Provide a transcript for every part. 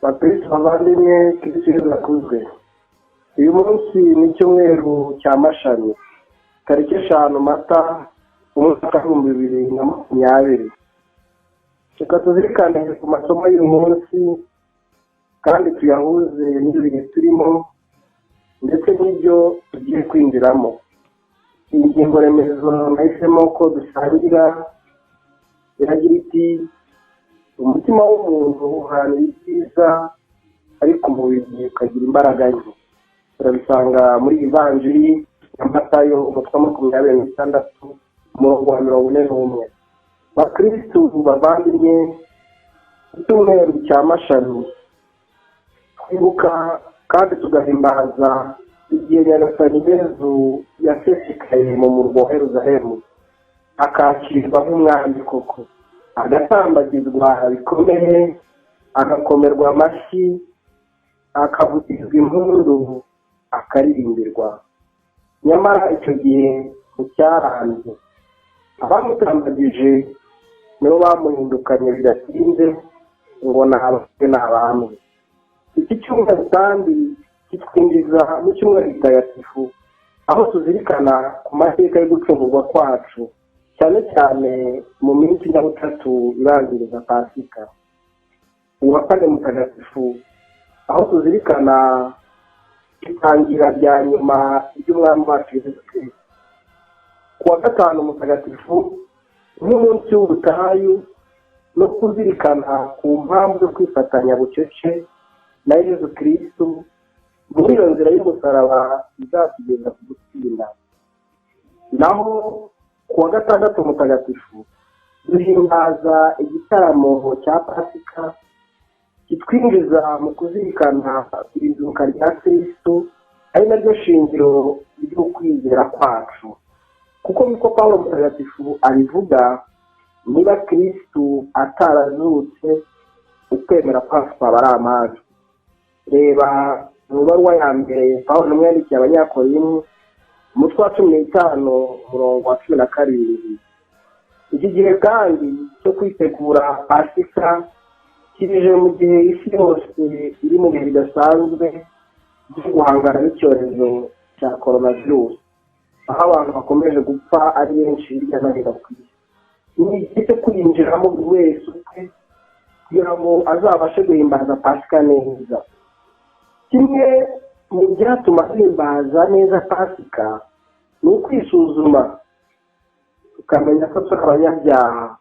bakristo bavandimwe kristo yakuzwe. Uyu munsi ni icyumweru cya mashami tariki 5 Mata umwaka wa 2020. Reka tuzirikane ku masomo y'uyu munsi kandi tuyahuze n'ibihe turimo ndetse n'ibyo tugiye kwinjiramo. Ingingo remezo nahisemo ko dusangira iragira iti umutima w'umuntu uharanira ibyiza ariko umubiri ukagira imbaraga nke. Turabisanga muri Evanjili ya Matayo umutwe wa 26 umurongo wa 41. Bakristo bavandimwe, icyumweru cya mashami twibuka kandi tugahimbaza igihe Nyagasani Yezu yasesekaye mu murwa wa Yerusalemu, akakirwa nk'umwami koko, agatambagizwa bikomeye, agakomerwa amashyi, akavugizwa impundu, akaririmbirwa. Nyamara icyo gihe cyaranze, abamutambagije nibo bamuhindukanye bidatinze ngo ntabwe n'abantu. Iki cyumweru kandi kitwinjiza mu cyumweru gitagatifu, aho tuzirikana ku mateka yo gucungurwa kwacu, cyane cyane mu minsi nyabutatu ibanziriza Pasika. Uwa kane mutagatifu, aho tuzirikana itangira rya nyuma ry'umwami wacu Yesu Kristo. Kuwa gatanu mutagatifu nk'umunsi w'ubutayu no kuzirikana ku mpamvu zo kwifatanya bucece na Yesu Kristo muri iyo nzira y'umusaraba izatugeza ku gutsinda. Naho kuwa gatandatu mutagatifu duhimbaza igitaramo cya Pasika kitwinjiza mu kuzirikana izuka rya Kristo, ari naryo shingiro ryo kwizera kwacu. Kuko niko Pawulo mutagatifu abivuga, niba Kristo atarazutse ukwemera kwacu kwaba ari amahanga. Reba mu baruwa ya mbere Pawulo yamwandikiye Abanyakorinto umutwe wa 15 umurongo wa 12. Iki gihe kandi cyo kwitegura Pasika kirije mu gihe isi yose iri mu bihe bidasanzwe byo guhangana n'icyorezo cya coronavirus, aho abantu bakomeje gupfa ari benshi hirya no hino ku isi. Ni igihe cyo kwinjiramo buri wese ukwe kugira ngo azabashe guhimbaza Pasika neza. Kimwe mu byatuma duhimbaza neza Pasika ni ukwisuzuma, tukamenya ko turi abanyabyaha,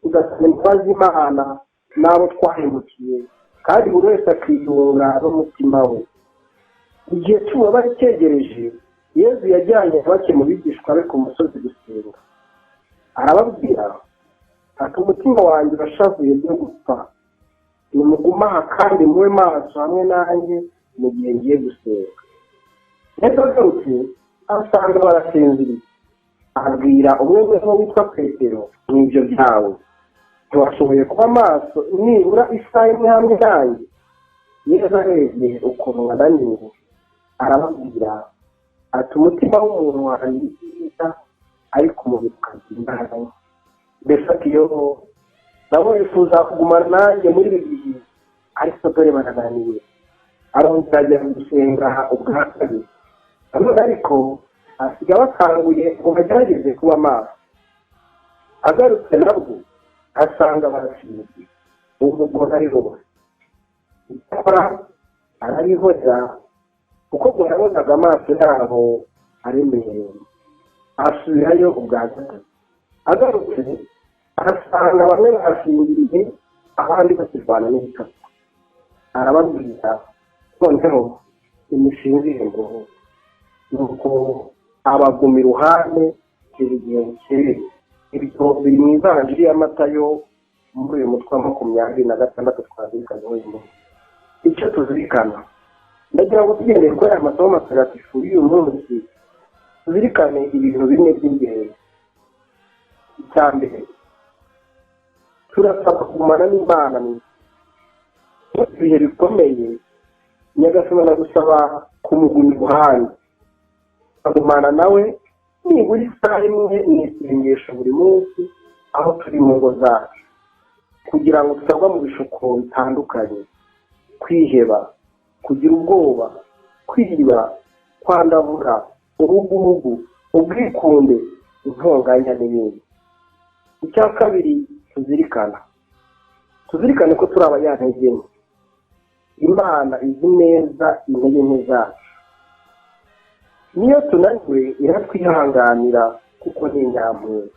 tugasaba imbabazi Imana n'abo twahemukiye, kandi buri wese akiyunga n'umutima we. Igihe cy'ububabare cyegereje, Yezu yajyanye bake mu bigishwa be ku musozi gusenga. Arababwira ati umutima wanjye urashavuye byo gupfa, nimuguma aha kandi mube maso hamwe nanjye mu gihe ngiye gusenga. Yesu agarutse asanga barasinziriye, abwira umwe witwa Petero, n'ibyo byawe ntiwashoboye kuba maso nibura isaha imwe hamwe nanjye? Yesu arebye ukuntu wananiwe, arababwira ati umutima w'umuntu warangiye ibyiza ariko umubiri ukagira imbaraga nke. Mbese ati yo nabo bifuza kugumana nanjye muri ibi bihe, ariko dore barananiwe. Arongera ajya gusenga ubwa kabiri, ariko asiga bakanguye ngo bagerageze kuba maso. Agarutse nabwo asanga barasinziriye, umugore ari rwose. Icyakora arabihorera kuko ngo yabonaga amaso yabo aremereye. Asubirayo ubwa gatatu. Agarutse asanga bamwe barasinziriye, abandi bakirwana n'ibitabo. Arababwira noneho nimusinzire ngo. Nuko abaguma iruhande igihe bukeye. Ibyo biri mu Evanjili ya Matayo muri uyu mutwe wa 26 twazirikanye uyu munsi. Icyo tuzirikana, ndagira ngo tugendere kuri aya masomo matagatifu y'uyu munsi, tuzirikane ibintu bine by'ingenzi. Icya mbere, turasabwa kugumana n'Imana mu bihe bikomeye. Nyagasani aragusaba kumuguma iruhande, kugumana nawe nibura isaha imwe n'isengesho buri munsi aho turi mu ngo zacu, kugira ngo tutagwa mu bishuko bitandukanye. kwiheba, kugira ubwoba, kwiba, kwandavura, ubugugu, ubwikunde, intonganya n'ibindi. Icya kabiri, tuzirikane ko turi abanyantege nke. Imana izi neza intege nke zacu. Niyo tunaniwe iratwihanganira kuko ni inyampuhwe.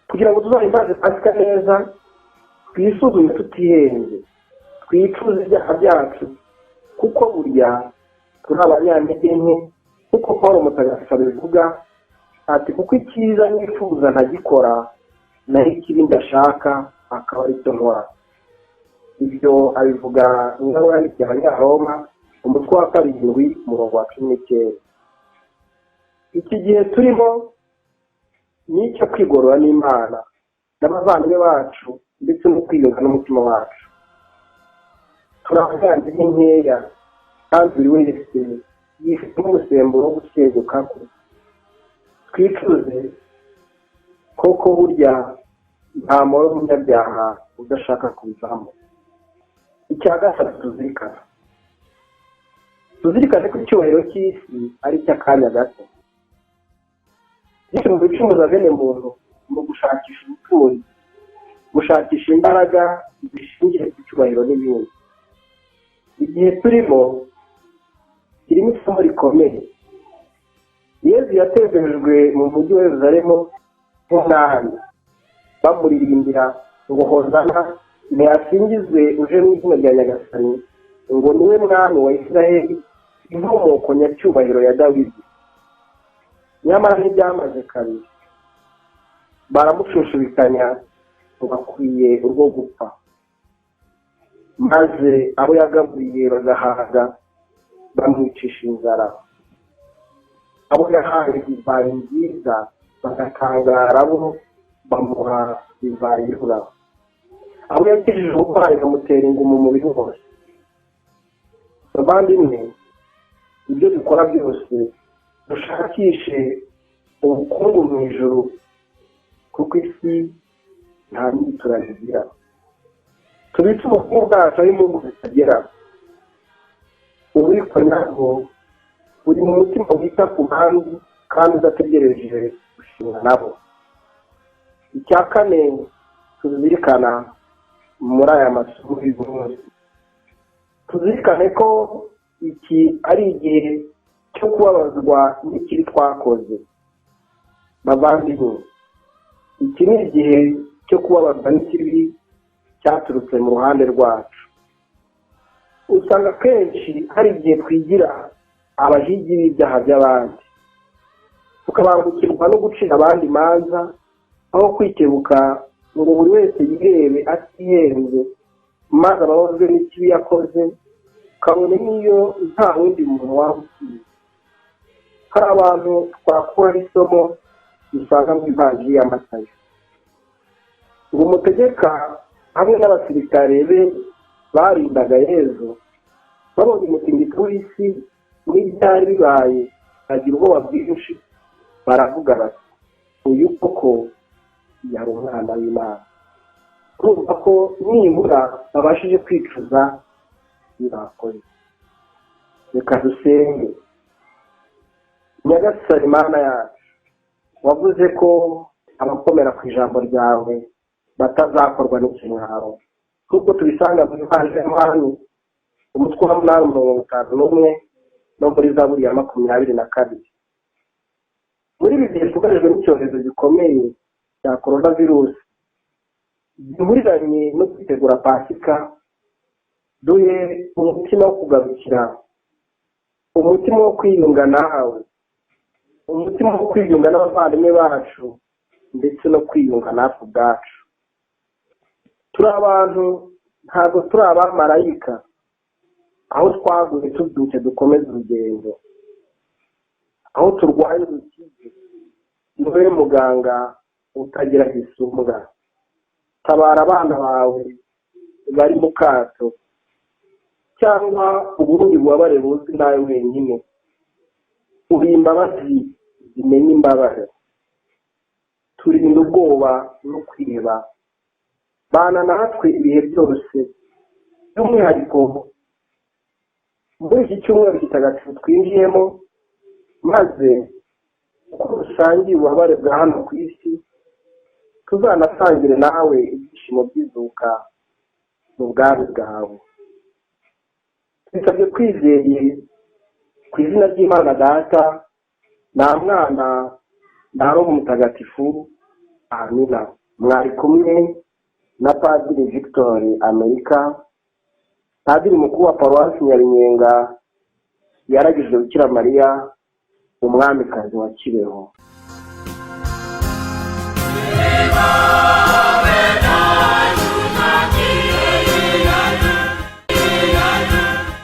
Kugira ngo tuzahimbaze Pasika neza, twisuzume tutihenze, twicuze ibyaha byacu, kuko burya turi abanyantege nke, kuko Pawulo Mutagatifu abivuga ati kuko icyiza nifuza ntagikora, naho ikibi ndashaka akaba ari cyo nkora. Ibyo abivuga inkuru yandikiye Abanyaroma umutwe wa 7 umurongo wa 19. Iki gihe turimo ni icyo kwigorora n'Imana n'abavandimwe bacu ndetse no kwiyunga n'umutima wacu. Turabyanze nkeya kandi buri wese yifite umusemburo wo guseguka kwe. Twicuze koko burya nta muntu w'umunyabyaha udashaka kubivamo. Icya gatatu, tuzirikane ko icyubahiro cy'isi ari icy'akanya gato. Mu bicumuza bene muntu mu gushakisha ubutunzi, gushakisha imbaraga zishingiye ku cyubahiro n'ibindi. Igihe turimo kirimo isomo rikomeye. Yesu yatezejwe mu mujyi wa Yerusalemu nk'umwami, bamuririmbira ngo hozana, ntiyasingizwe uje mu izina rya Nyagasani, ngo niwe mwami wa Isiraheli, inkomoko nyacyubahiro ya Dawidi. Nyamara ntibyamaze kabiri, baramushushubikanya ngo akwiye urwo gupfa, maze abo yagaburiye bagahaga bamwicisha inzara. Abo yahaye divayi nziza bagatangara, bo bamuha divayi irura. Abo yakijije uburwayi bamutera inguma umubiri wose. Bavandimwe, ibyo dukora byose dushakishe ubukungu mu ijuru, kuko isi nta nyitura zigira. Tubitse ubukungu bwacu aho imungu zitagera. Ububiko nabwo buri mu mutima wita ku bandi kandi udategereje gushimwa nabo. Icya kane, tuzirikana muri aya masomo y'umunsi. Tuzirikane ko iki ari igihe cyo kubabazwa n'ikibi twakoze. Bavandimwe, iki ni igihe cyo kubabazwa n'ikibi cyaturutse mu ruhande rwacu. Usanga kenshi hari igihe twigira abahigi b'ibyaha by'abandi, tukabangukirwa no gucira abandi imanza, aho kwikebuka ngo buri wese yirebe atihenze, maze ababazwe n'ikibi yakoze, kabone n'iyo nta wundi muntu waba ukizi. Hari abantu twakura isomo dusanga mu ivanjiri ya Matayo. Ngo umutegeka hamwe n'abasirikare be barindaga Yesu, babonye umutingito w'isi n'ibyari bibaye, bagira ubwoba bwinshi, baravuga bati uyu koko yari umwana w'Imana. Urumva ko nibura babashije kwicuza birakoze. Reka dusenge. Nyagasani Mana yacu, wavuze ko abakomera ku ijambo ryawe batazakorwa n'ikimwaro, nk'uko tubisanga mu ivanjiri ya Yohana umutwe wa 8:51 no muri Zaburi ya 22. Muri ibi bihe twugarijwe n'icyorezo gikomeye cya coronavirus, gihuriranye no kwitegura Pasika, duhe umutima wo kugarukira, umutima wo kwiyunga nawe, umutima wo kwiyunga n'abavandimwe bacu, ndetse no kwiyunga natwe ubwacu. Turi abantu, ntabwo turi abamarayika, aho twaguye tubyutse dukomeza urugendo, aho turwaye dukize, niwe muganga utagira gisumbwa. Tabara abana bawe bari mu kato, cyangwa uburundi bubabare buzi nawe wenyine. Uri imbabazi zimenya imbabare, turinda ubwoba no kwiheba. Bana natwe ibihe byose, by'umwihariko muri iki cyumweru kitagatifu twinjiyemo, maze uko dusangiye ububabare bwa hano ku isi tuzanasangire nawe ibyishimo by'izuka mu bwami bwawe. Twisabye kwizeye ku izina ry'Imana Data nta Mwana nta Roho Mutagatifu, amina. Mwari kumwe na Padiri Victor Amerika, Padiri mukuru wa Paruwasi Nyarinyenga yaragije Bikira Mariya umwamikazi wa Kibeho.